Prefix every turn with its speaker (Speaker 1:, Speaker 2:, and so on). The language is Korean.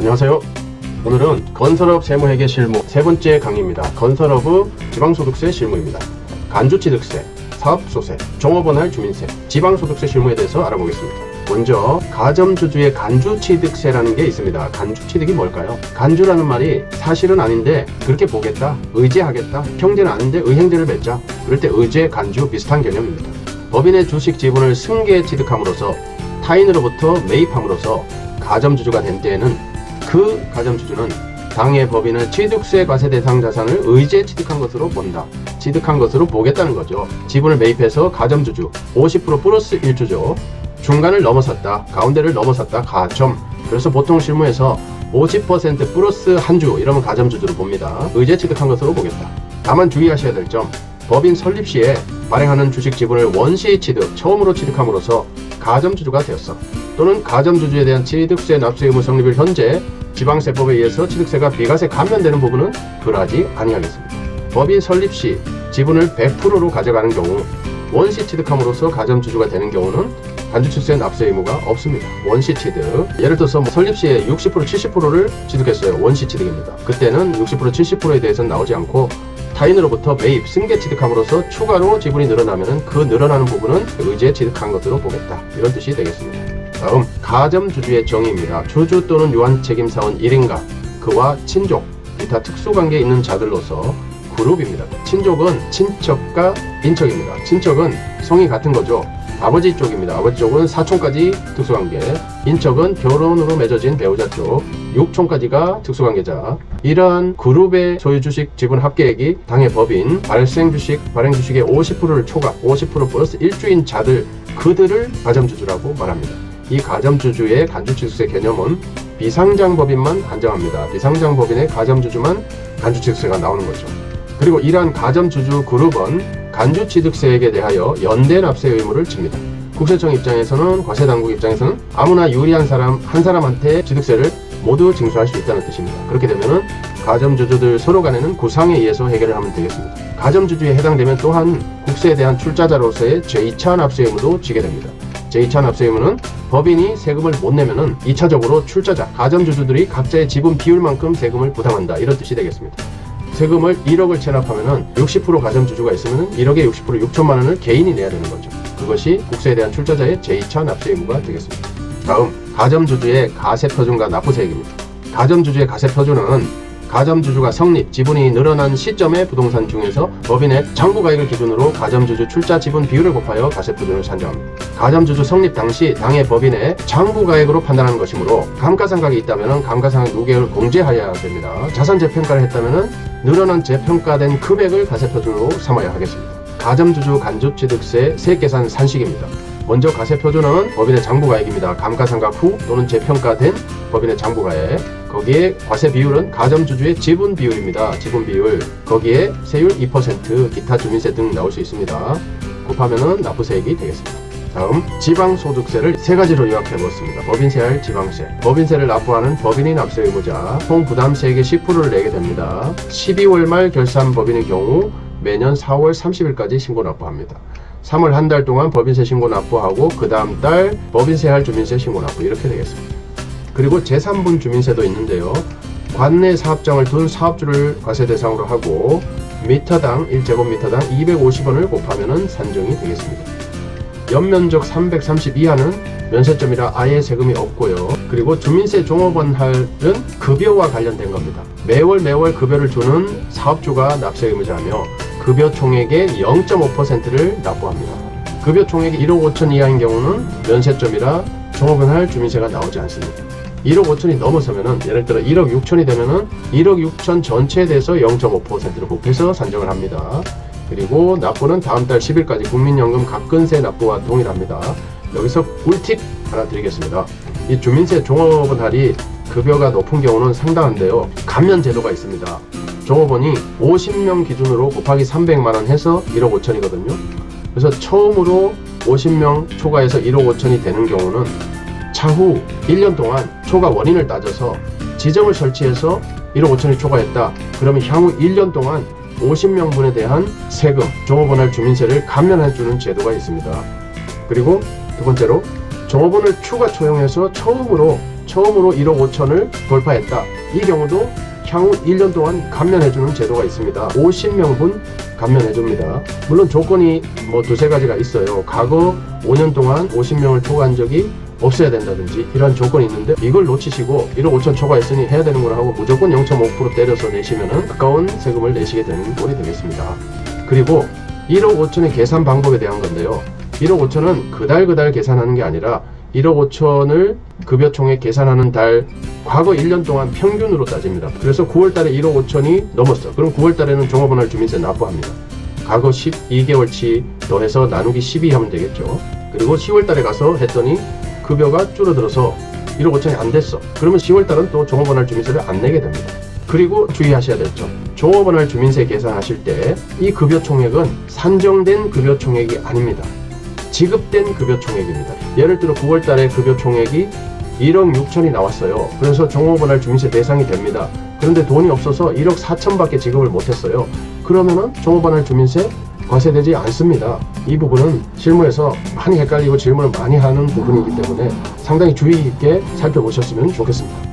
Speaker 1: 안녕하세요. 오늘은 건설업 세무회계 실무 세 번째 강의입니다. 건설업의 지방소득세 실무입니다. 간주취득세, 사업소세, 종업원할 주민세, 지방소득세 실무에 대해서 알아보겠습니다. 먼저 가점주주의 간주취득세라는 게 있습니다. 간주취득이 뭘까요? 간주라는 말이 사실은 아닌데 그렇게 보겠다, 의제하겠다, 형제는 아닌데 의행제를 맺자, 그럴 때 의제, 간주 비슷한 개념입니다. 법인의 주식 지분을 승계 취득함으로써 타인으로부터 매입함으로써 가점주주가 된 때에는 그 가점주주는 당해 법인의 취득세 과세 대상 자산을 의제 취득한 것으로 본다. 취득한 것으로 보겠다는 거죠. 지분을 매입해서 가점주주 50% 플러스 1주죠. 중간을 넘어섰다, 가운데를 넘어섰다, 가점. 그래서 보통 실무에서 50% 플러스 한 주 이러면 가점주주로 봅니다. 의제 취득한 것으로 보겠다. 다만 주의하셔야 될 점, 법인 설립 시에 발행하는 주식 지분을 원시 취득, 처음으로 취득함으로써 가점주주가 되었어. 또는 가점주주에 대한 취득세 납세 의무 성립일 현재 지방세법에 의해서 취득세가 비과세 감면되는 부분은 그러하지 아니하겠습니다. 법인 설립 시 지분을 100%로 가져가는 경우 원시 취득함으로써 가점주주가 되는 경우는 간주취득세 납세 의무가 없습니다. 원시 취득, 예를 들어서 설립 시에 60% 70%를 취득했어요. 원시 취득입니다. 그때는 60% 70%에 대해서는 나오지 않고 타인으로부터 매입, 승계 취득함으로써 추가로 지분이 늘어나면 그 늘어나는 부분은 의제 취득한 것으로 보겠다. 이런 뜻이 되겠습니다. 다음, 가점주주의 정의입니다. 주주 또는 유한책임사원 1인가, 그와 친족, 기타 특수관계에 있는 자들로서 그룹입니다. 친족은 친척과 인척입니다. 친척은 성이 같은 거죠. 아버지 쪽입니다. 아버지 쪽은 사촌까지 특수관계, 인척은 결혼으로 맺어진 배우자 쪽, 육촌까지가 특수관계자. 이러한 그룹의 소유주식 지분 합계액이 당해 법인 발생주식, 발행주식의 50%를 초과, 50% 플러스 1주인 자들, 그들을 가점주주라고 말합니다. 이 가점주주의 간주취득세 개념은 비상장법인만 한정합니다. 비상장법인의 가점주주만 간주취득세가 나오는 거죠. 그리고 이러한 가점주주 그룹은 간주취득세액에 대하여 연대 납세 의무를 집니다. 국세청 입장에서는, 과세당국 입장에서는 아무나 유리한 사람 한 사람한테 취득세를 모두 징수할 수 있다는 뜻입니다. 그렇게 되면은 가점주주들 서로 간에는 구상에 의해서 해결을 하면 되겠습니다. 가점주주에 해당되면 또한 국세에 대한 출자자로서의 제2차 납세 의무도 지게 됩니다. 제2차 납세 의무는 법인이 세금을 못 내면은 2차적으로 출자자, 가점주주들이 각자의 지분 비율만큼 세금을 부담한다. 이런 뜻이 되겠습니다. 세금을 1억을 체납하면은 60% 가점주주가 있으면은 1억에 60% 6천만 원을 개인이 내야 되는 거죠. 그것이 국세에 대한 출자자의 제2차 납세 의무가 되겠습니다. 다음, 가점주주의 가세표준과 납부세액입니다. 가점주주의 가세표준은 가점주주가 성립, 지분이 늘어난 시점의 부동산 중에서 법인의 장부가액을 기준으로 가점주주 출자 지분 비율을 곱하여 가세표준을 산정합니다. 가점주주 성립 당시 당해 법인의 장부가액으로 판단하는 것이므로 감가상각이 있다면 감가상각 누계를 공제하여야 됩니다. 자산 재평가를 했다면 늘어난 재평가된 금액을 가세표준으로 삼아야 하겠습니다. 가점주주 간주취득세 세액계산 산식입니다. 먼저 가세표준은 법인의 장부가액입니다. 감가상각 후 또는 재평가된 법인의 장부가액, 거기에 과세 비율은 가점주주의 지분 비율입니다. 지분 비율, 거기에 세율 2%, 기타 주민세 등 나올 수 있습니다. 곱하면은 납부세액이 되겠습니다. 다음, 지방소득세를 세 가지로 요약해 보았습니다. 법인세할 지방세, 법인세를 납부하는 법인이 납세 의무자, 총 부담세액의 10%를 내게 됩니다. 12월 말 결산 법인의 경우 매년 4월 30일까지 신고 납부합니다. 3월 한 달 동안 법인세 신고 납부하고 그 다음 달 법인세할 주민세 신고 납부, 이렇게 되겠습니다. 그리고 제3분 주민세도 있는데요. 관내 사업장을 둔 사업주를 과세 대상으로 하고 미터당 1제곱미터당 250원을 곱하면 산정이 되겠습니다. 연면적 330 이하는 면세점이라 아예 세금이 없고요. 그리고 주민세 종업원할은 급여와 관련된 겁니다. 매월 급여를 주는 사업주가 납세 의무자며 급여 총액의 0.5%를 납부합니다. 급여 총액이 1억 5천 이하인 경우는 면세점이라 종업원할 주민세가 나오지 않습니다. 1억 5천이 넘어서면은, 예를 들어 1억 6천이 되면은 1억 6천 전체에 대해서 0.5%를 곱해서 산정을 합니다. 그리고 납부는 다음 달 10일까지 국민연금 각근세 납부와 동일합니다. 여기서 꿀팁 하나 드리겠습니다. 이 주민세 종업원할이 급여가 높은 경우는 상당한데요. 감면 제도가 있습니다. 종업원이 50명 기준으로 곱하기 300만원 해서 1억 5천이거든요. 그래서 처음으로 50명 초과해서 1억 5천이 되는 경우는 차후 1년 동안 초과 원인을 따져서 지점을 설치해서 1억 5천이 초과했다. 그러면 향후 1년 동안 50명분에 대한 세금, 종업원할 주민세를 감면해주는 제도가 있습니다. 그리고 두 번째로 종업원을 추가 초용해서 처음으로 처음으로 1억 5천을 돌파했다. 이 경우도 향후 1년 동안 감면해주는 제도가 있습니다. 50명분 감면해줍니다. 물론 조건이 뭐 두세 가지가 있어요. 과거 5년 동안 50명을 초과한 적이 없어야 된다든지 이런 조건이 있는데, 이걸 놓치시고 1억 5천 초과했으니 해야 되는구나 하고 무조건 0.5% 때려서 내시면은 아까운 세금을 내시게 되는 꼴이 되겠습니다. 그리고 1억 5천의 계산 방법에 대한 건데요. 1억 5천은 그달 계산하는 게 아니라 1억 5천을 급여총액 계산하는 달 과거 1년 동안 평균으로 따집니다. 그래서 9월 달에 1억 5천이 넘었어. 그럼 9월 달에는 종업원할 주민세 납부합니다. 과거 12개월치 더해서 나누기 12 하면 되겠죠. 그리고 10월 달에 가서 했더니 급여가 줄어들어서 1억 5천이 안 됐어. 그러면 10월 달은 또 종업원할 주민세를 안 내게 됩니다. 그리고 주의하셔야 될 점. 종업원할 주민세 계산하실 때 이 급여 총액은 산정된 급여 총액이 아닙니다. 지급된 급여 총액입니다. 예를 들어 9월 달에 급여 총액이 1억 6천이 나왔어요. 그래서 종업원할 주민세 대상이 됩니다. 그런데 돈이 없어서 1억 4천밖에 지급을 못했어요. 그러면은 종업원할 주민세 과세되지 않습니다. 이 부분은 실무에서 많이 헷갈리고 질문을 많이 하는 부분이기 때문에 상당히 주의 있게 살펴보셨으면 좋겠습니다.